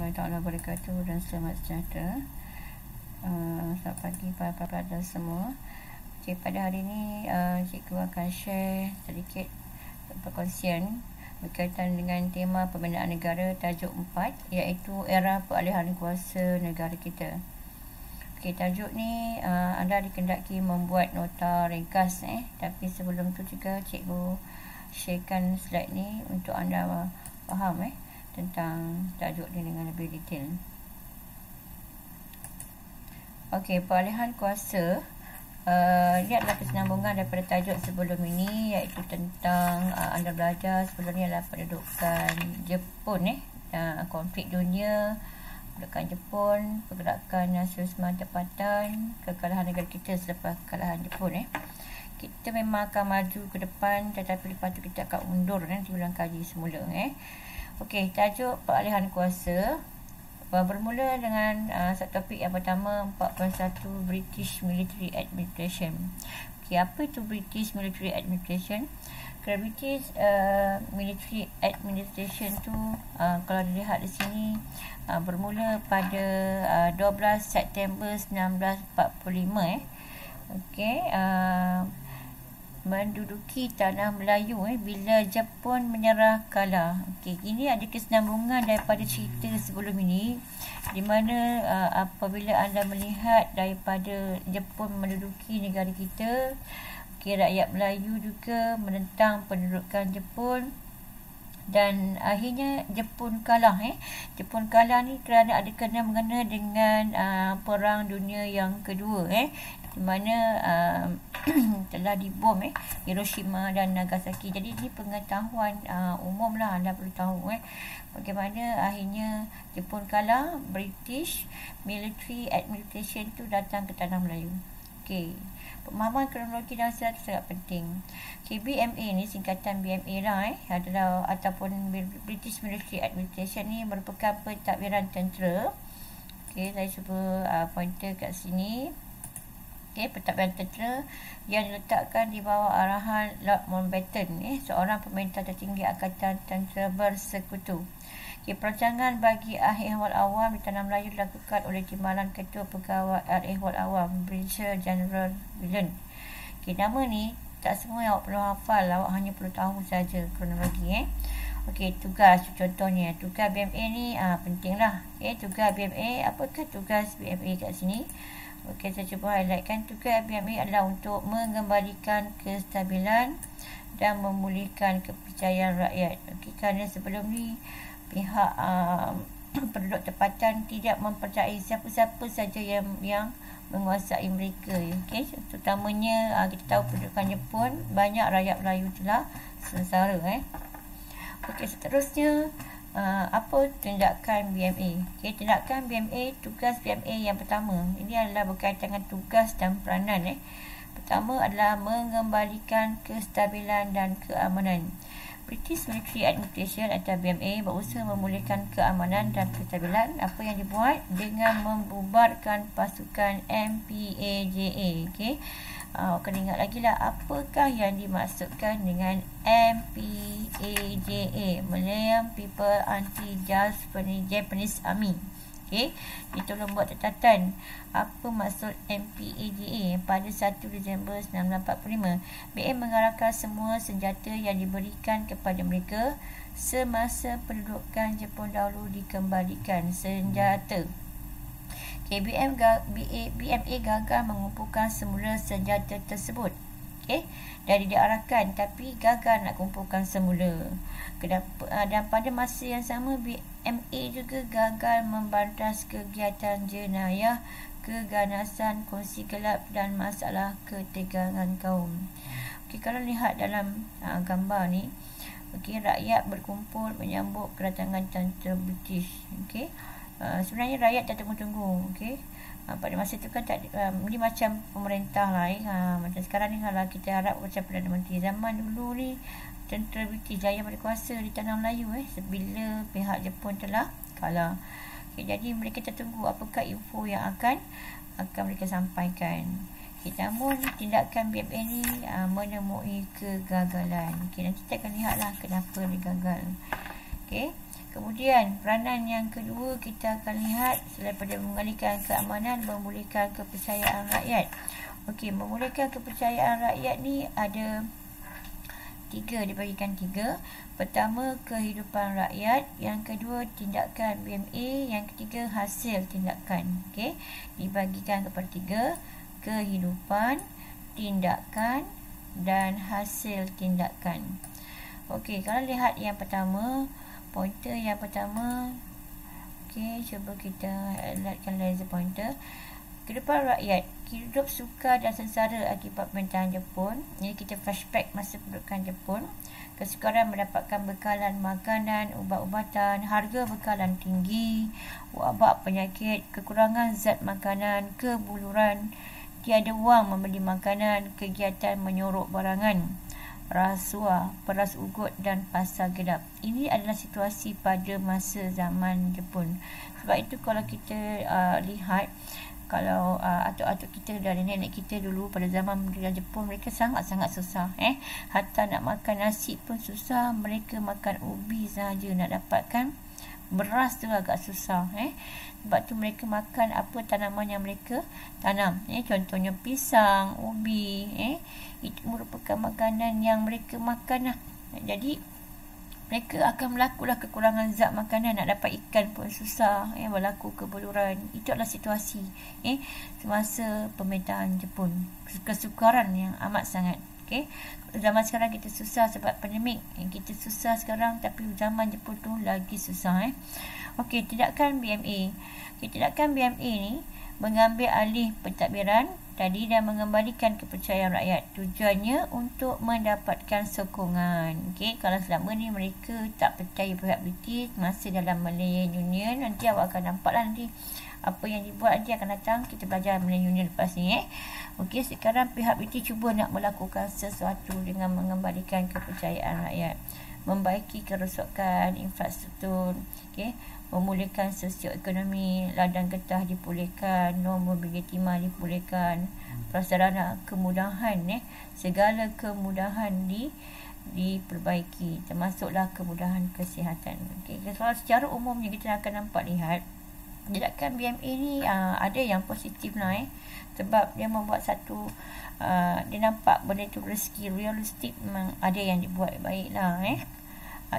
warahmatullahi wabarakatuh dan selamat sejahtera. Selamat pagi para pelajar semua. Okay, pada hari ini cikgu akan share sedikit perkongsian berkaitan dengan tema pembinaan negara tajuk 4, iaitu era peralihan kuasa negara kita. Okay, tajuk ni anda dikendaki membuat nota ringkas, tapi sebelum tu juga cikgu sharekan slide ni untuk anda faham tentang tajuk ni dengan lebih detail. Okey, peralihan kuasa ini adalah kesinambungan daripada tajuk sebelum ini, iaitu tentang anda belajar sebelum ni adalah pendudukan Jepun, konflik dunia, pendudukan Jepun, pergerakan nasionalisme tempatan, kekalahan negara kita selepas kekalahan Jepun. Kita memang akan maju ke depan, tetapi lepas tu kita akan undur diulang kaji semula. Okey, tajuk peralihan kuasa bermula dengan satu topik yang pertama, 41 British Military Administration. Okey, apa itu British Military Administration? British Military Administration tu kalau dilihat di sini bermula pada 12 September 1945. Okey, menduduki tanah Melayu bila Jepun menyerah kalah. Okey, ini ada kesinambungan daripada cerita sebelum ini, di mana apabila anda melihat daripada Jepun menduduki negara kita, rakyat Melayu juga menentang pendudukan Jepun dan akhirnya Jepun kalah. Jepun kalah ni kerana ada kena-mengena dengan Perang Dunia yang Kedua, di mana telah dibom Hiroshima dan Nagasaki. Jadi ini pengetahuan umum lah, anda perlu tahu bagaimana akhirnya Jepun kalah. British Military Administration tu datang ke tanah Melayu. Okey, pemahaman kronologi dan sejarah sangat penting. Okay, BMA ni singkatan BMA lah adalah ataupun British Military Administration ni merupakan pentadbiran tentera. Okey, saya cuba pointer kat sini. Okey, pentadbiran tentera yang diletakkan di bawah arahan Lord Mountbatten, seorang pemerintah tertinggi Angkatan Tentera Bersekutu. Okay, perancangan bagi Al-Ehwal Awam di Tanah Melayu dilakukan oleh Timbalan Ketua Pegawai Al-Ehwal Awam, Brigadier General Willen. Okay, nama ni tak semua yang awak perlu hafal, awak hanya perlu tahu saja kronologi. Okey, tugas contohnya, tugas BMA ni pentinglah. Tugas BMA, apakah tugas BMA kat sini? Okey, saya cuba highlightkan. Tugas BMA adalah untuk mengembalikan kestabilan dan memulihkan kepercayaan rakyat. Okey, kerana sebelum ni pihak penduduk tempatan tidak mempercayai siapa-siapa saja yang menguasai mereka. Okey, terutamanya kita tahu pendudukan Jepun, banyak rakyat Melayu telah sengsara. Okey, seterusnya apa tindakan BMA? Okey, tindakan BMA, tugas BMA yang pertama, ini adalah berkaitan dengan tugas dan peranan. Pertama adalah mengembalikan kestabilan dan keamanan. British Military Administration atau BMA berusaha memulihkan keamanan dan kestabilan. Apa yang dibuat? Dengan membubarkan pasukan MPAJA. Okey, kena ingat lagi lah apakah yang dimaksudkan dengan MPAJA, Malayan People Anti-Japanese Army. Okey, kita tolong buat catatan apa maksud MPAJA. Pada 1 Disember 1945, BM mengarahkan semua senjata yang diberikan kepada mereka semasa pendudukan Jepun dahulu dikembalikan senjata. Okay, BMA gagal mengumpulkan semula senjata tersebut. Dan diarahkan, tapi gagal nak kumpulkan semula. Dan pada masa yang sama, BMA juga gagal membantas kegiatan jenayah, keganasan, kongsi gelap dan masalah ketegangan kaum. Okey, kalau lihat dalam gambar ni, rakyat berkumpul menyambut kedatangan tentera British. Sebenarnya rakyat tak tunggu-tunggu. Pada masa itu kan ini macam pemerintah lah. Macam sekarang ni kalau kita harap macam Perdana Menteri, zaman dulu ni tentera British jaya berkuasa di tanah Melayu bila pihak Jepun telah kalah. Jadi mereka tertunggu apakah info yang akan mereka sampaikan. Namun tindakan BMA ni menemui kegagalan. Nanti kita akan lihatlah kenapa dia gagal. Kemudian peranan yang kedua kita akan lihat selain pada mengalihkan keamanan, memulihkan kepercayaan rakyat. Okey, memulihkan kepercayaan rakyat ni ada tiga, dibagikan tiga. Pertama, kehidupan rakyat. Yang kedua, tindakan BMA. Yang ketiga, hasil tindakan. Okey, dibagikan kepada tiga: kehidupan, tindakan dan hasil tindakan. Okey, kalau lihat yang pertama, pointer yang pertama. Okey, cuba kita lihatkan laser pointer. Kehidupan rakyat, hidup sukar dan sengsara akibat pemerintahan Jepun. Ini kita flashback masa pendudukan Jepun. Kesukaran mendapatkan bekalan makanan, ubat-ubatan, harga bekalan tinggi, wabak penyakit, kekurangan zat makanan, kebuluran, tiada wang membeli makanan, kegiatan menyorok barangan, rasuah, peras ugut dan pasar gelap. Ini adalah situasi pada masa zaman Jepun. Sebab itu kalau kita lihat, kalau atuk-atuk kita dari nenek kita dulu pada zaman pendudukan Jepun, mereka sangat-sangat susah. Hatta nak makan nasi pun susah. Mereka makan ubi sahaja, nak dapatkan beras tu agak susah. Sebab tu mereka makan apa tanaman yang mereka tanam. Contohnya pisang, ubi. Itu merupakan makanan yang mereka makan lah. Jadi mereka akan berlakulah kekurangan zat makanan. Nak dapat ikan pun susah. Berlaku kebuluran. Itu adalah situasi semasa pemerintahan Jepun. Kesukaran yang amat sangat. Zaman sekarang kita susah sebab pandemik. Kita susah sekarang, tapi zaman Jepun tu lagi susah. Okey, tindakan BMA. Tindakan BMA ni mengambil alih pentadbiran tadi dan mengembalikan kepercayaan rakyat. Tujuannya untuk mendapatkan sokongan. Kalau selama ni mereka tak percaya pihak British masih dalam Malayan Union, nanti awak akan nampaklah nanti apa yang dibuat, nanti akan datang kita belajar Malayan Union lepas ni. Sekarang pihak British cuba nak melakukan sesuatu dengan mengembalikan kepercayaan rakyat, membaiki kerosakan infrastruktur, memulihkan sosioekonomi, ladang getah dipulihkan, nombor bilik timah dipulihkan, prasarana kemudahan, segala kemudahan diperbaiki, termasuklah kemudahan kesihatan. Kalau secara umumnya kita akan nampak lihat tindakan BMA ni ada yang positif lah, sebab dia membuat satu dia nampak benda tu rezeki realistik, memang ada yang dibuat baik lah.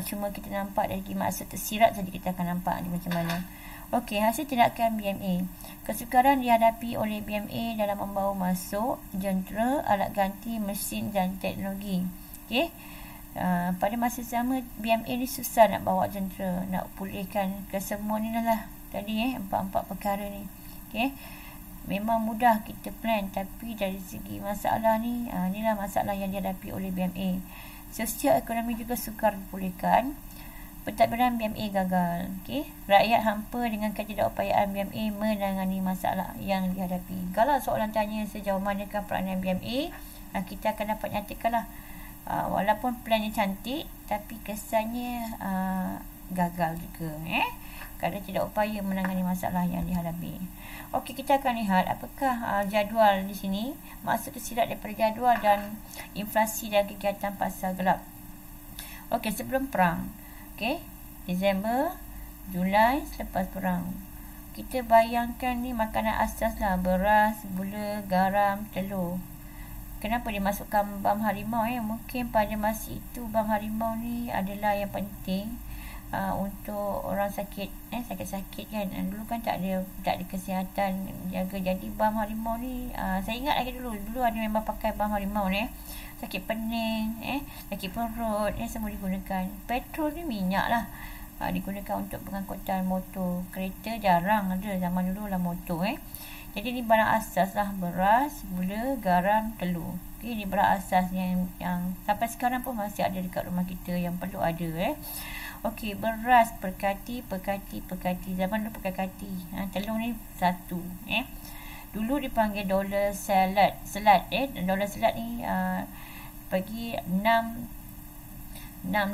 Cuma kita nampak dari maksud tersirat saja, kita akan nampak macam mana. Okey, hasil tindakan BMA. Kesukaran dihadapi oleh BMA dalam membawa masuk jentera, alat ganti, mesin dan teknologi. Pada masa sama BMA ni susah nak bawa jentera, nak pulihkan kesemua ni lah tadi empat perkara ni. Memang mudah kita plan, tapi dari segi masalah ni, inilah masalah yang dihadapi oleh BMA. Sosial ekonomi juga sukar dipulihkan. Pentadbiran BMA gagal. Rakyat hampa dengan ketidakupayaan BMA menangani masalah yang dihadapi. Kalau soalan tanya sejauh manakah peranan BMA, kita akan dapat nyatakanlah walaupun plan ni cantik, tapi kesannya gagal juga. Kerana tidak upaya menangani masalah yang dihadapi. Okey, kita akan lihat apakah jadual di sini. Maksud tersirat daripada jadual dan inflasi dan kegiatan pasar gelap. Okey, sebelum perang. Disember, Julai selepas perang. Kita bayangkan ni makanan asas lah, beras, gula, garam, telur. Kenapa dimasukkan bam harimau? Mungkin pada masa itu bam harimau ni adalah yang penting untuk orang sakit, sakit-sakit kan. Dulu kan tak ada kesihatan jaga. Jadi bam harimau ni saya ingat lagi dulu ada memang pakai bam harimau ni. Sakit pening, sakit perut, semua digunakan. Petrol ni minyak lah, digunakan untuk pengangkutan motor. Kereta jarang ada, zaman dulu lah motor. Jadi ni barang asas lah, beras, gula, garam, telur. Ni barang asas yang sampai sekarang pun masih ada dekat rumah kita, yang perlu ada. Okey, beras perkati. Zaman dulu pakai kati. Telur ni satu. Dulu dipanggil dolar selat. Dolar selat ni bagi 6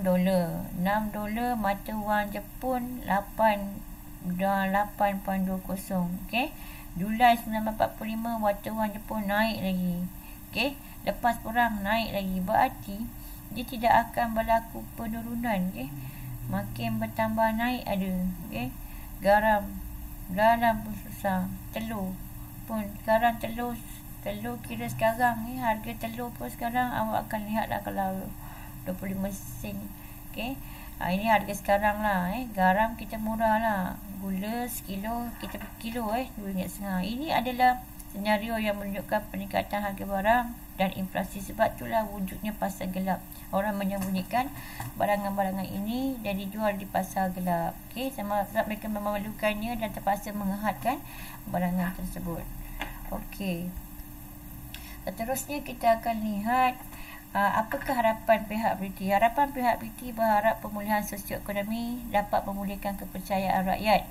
dolar. 6 dolar mata wang Jepun 8.20. Julai 1945 mata wang Jepun naik lagi. Lepas perang naik lagi. Berarti dia tidak akan berlaku penurunan. makin bertambah naik ada. Garam pun susah. Telur pun sekarang telur kira sekarang harga telur pun sekarang awak akan lihat lah kalau 25 sen. Ini harga sekarang lah. Garam kita murah lah. Gula sekilo kita per kilo RM2.5. Ini adalah senario yang menunjukkan peningkatan harga barang dan inflasi. Sebab itulah wujudnya pasar gelap. Orang menyembunyikan barangan-barangan ini dan dijual di pasar gelap. Sama mereka memerlukannya dan terpaksa menghadkan barangan tersebut. Seterusnya kita akan lihat apakah harapan pihak BT. Harapan pihak BT berharap pemulihan sosioekonomi dapat memulihkan kepercayaan rakyat.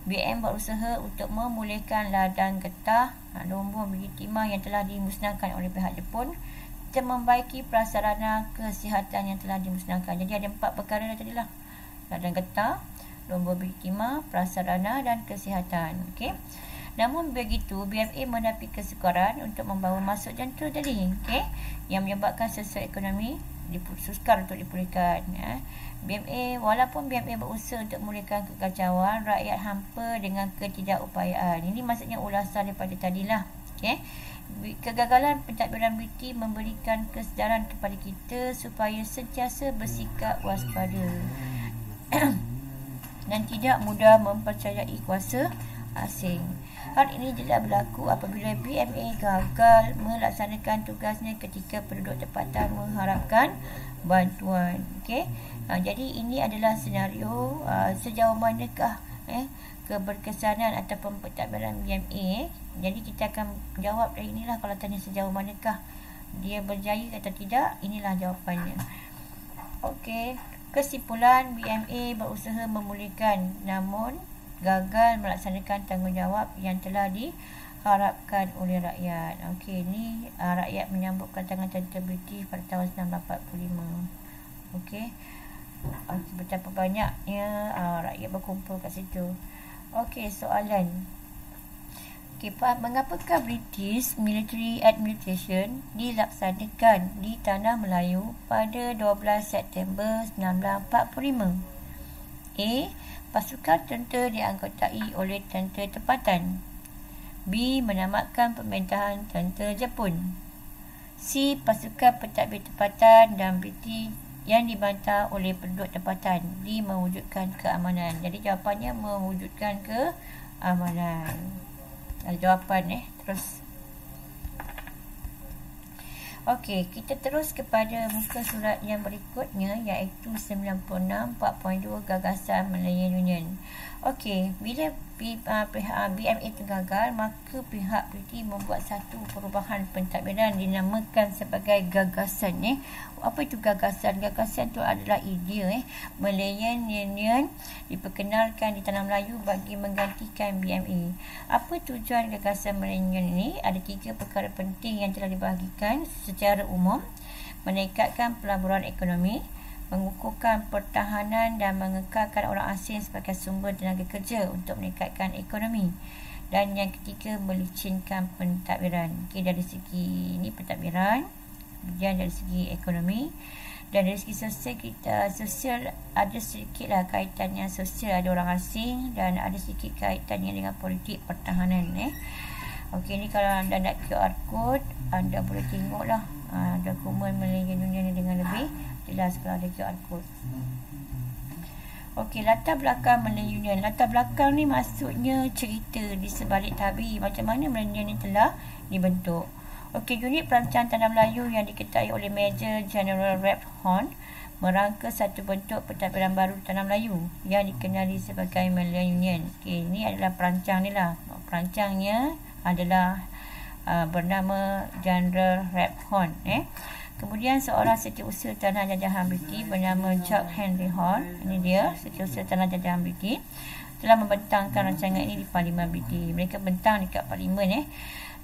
BM berusaha untuk memulihkan ladang getah nombor biji timah yang telah dimusnahkan oleh pihak Jepun dan membaiki prasarana kesihatan yang telah dimusnahkan. Jadi ada 4 perkara tadi lah. Ladang getah, nombor biji timah, prasarana dan kesihatan. Namun begitu, BMA mendapat kesukaran untuk membawa masuk jantung tadi, yang menyebabkan sosioekonomi sukar untuk dipulihkan. Walaupun BMA berusaha untuk memulihkan kekacauan, rakyat hampa dengan ketidakupayaan. Ini maksudnya ulasan daripada tadilah. Kegagalan pentadbiran BT memberikan kesedaran kepada kita supaya sentiasa bersikap waspada dan tidak mudah mempercayai kuasa asing. Hal ini jelas berlaku apabila BMA gagal melaksanakan tugasnya ketika penduduk tempatan mengharapkan bantuan. Jadi ini adalah senario sejauh manakah keberkesanan ataupun pentadbiran BMA. Jadi kita akan jawab dari inilah. Kalau tanya sejauh manakah dia berjaya atau tidak, inilah jawapannya. Kesimpulan, BMA berusaha memulihkan namun gagal melaksanakan tanggungjawab yang telah diharapkan oleh rakyat. Ini rakyat menyambut kedatangan tentera British pada tahun 1945. Betapa banyaknya rakyat berkumpul kat situ. Soalan. Mengapakah British Military Administration dilaksanakan di Tanah Melayu pada 12 September 1945? A. Pasukan tentera dianggotai oleh tentera tempatan. B. Menamatkan pemerintahan tentera Jepun. C. Pasukan pentadbir tempatan dan British yang dibantah oleh penduduk tempatan. D. Mewujudkan keamanan. Jadi jawapannya mewujudkan keamanan. Ada jawapan terus. Kita terus kepada muka surat yang berikutnya, iaitu 96.4.2 Gagasan Malayan Union. Bila pihak BMA itu gagal, maka pihak British membuat satu perubahan pentadbiran dinamakan sebagai gagasan. Apa itu gagasan? Gagasan itu adalah idea Malayan Union diperkenalkan di Tanah Melayu bagi menggantikan BMA. Apa tujuan gagasan Malayan Union ini? Ada 3 perkara penting yang telah dibahagikan secara umum: meningkatkan pelaburan ekonomi, mengukuhkan pertahanan dan mengekalkan orang asing sebagai sumber tenaga kerja untuk meningkatkan ekonomi. Dan yang ketiga, melicinkan pentadbiran. Dari segi ini pentadbiran, kemudian dari segi ekonomi, dan dari segi sosial ada sedikitlah kaitannya sosial, ada orang asing, dan ada sedikit kaitannya dengan politik pertahanan. Ini kalau anda nak QR code, anda boleh tengoklah dokumen Malayan Union ni dengan lebih jelas kalau ada QR code. Latar belakang Malayan Union. Latar belakang ni maksudnya cerita di sebalik tabir macam mana Malayan Union ni telah dibentuk. Unit perancang Tanah Melayu yang diketahui oleh Major General Ralph Horn merangka satu bentuk pentadbiran baru Tanah Melayu yang dikenali sebagai Malayan Union. Ini adalah perancang ni lah. Perancangnya adalah bernama General Ralph Horn. Kemudian seorang setiausaha tanah jajahan British bernama Chuck Henry Horn, ini dia setiausaha tanah jajahan British, telah membentangkan rancangan ini di Parlimen British. Mereka bentang dekat Parlimen,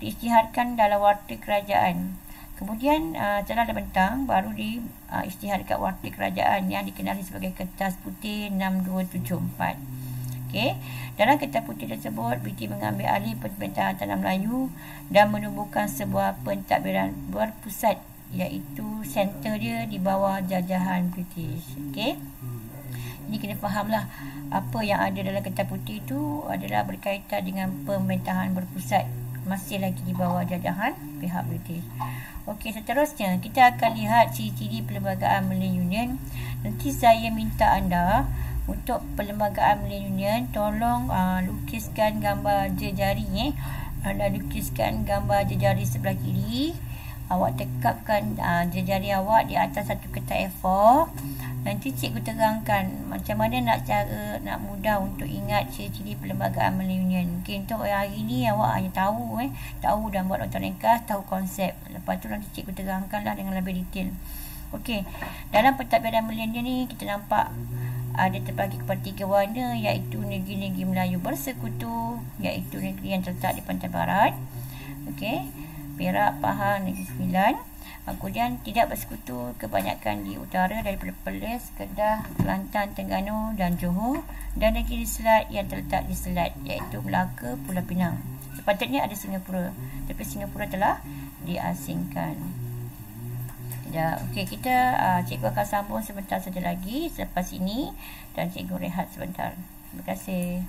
diisytiharkan dalam warta kerajaan. Kemudian setelah dibentang, baru diisytihar dekat warta kerajaan yang dikenali sebagai Kertas Putih 6274. Dalam Kertas Putih tersebut, British mengambil alih pemerintahan Tanah Melayu dan menubuhkan sebuah pentadbiran berpusat, iaitu center dia di bawah jajahan British. Ini kena fahamlah apa yang ada dalam Kertas Putih itu adalah berkaitan dengan pemerintahan berpusat, masih lagi di bawah jajahan pihak British. Okey, seterusnya kita akan lihat ciri-ciri perlembagaan Malaysian Union. Nanti saya minta anda untuk perlembagaan Malaysian Union tolong lukiskan gambar jari. Anda lukiskan gambar jari sebelah kiri. Awak tekapkan jari awak di atas satu kertas A4. Nanti cikgu terangkan macam mana nak mudah untuk ingat ciri-ciri perlembagaan Malaysian Union. Mungkin untuk hari ni awak hanya tahu dan buat nota ringkas, tahu konsep. Lepas tu nanti cikgu terangkanlah dengan lebih detail. Okey, dalam pentadbiran Malaysian ni kita nampak ada terbagi kepada 3 warna, iaitu negeri-negeri Melayu bersekutu, iaitu negeri yang terletak di pantai barat. Okey, Perak, Pahang, Negeri Sembilan. Kemudian tidak bersekutu kebanyakan di utara daripada Perlis, Kedah, Kelantan, Terengganu dan Johor, dan negeri Selat yang terletak di Selat, iaitu Melaka, Pulau Pinang. Sepatutnya ada Singapura, tapi Singapura telah diasingkan. Okey, cikgu akan sambung sebentar saja lagi selepas ini, dan cikgu rehat sebentar. Terima kasih.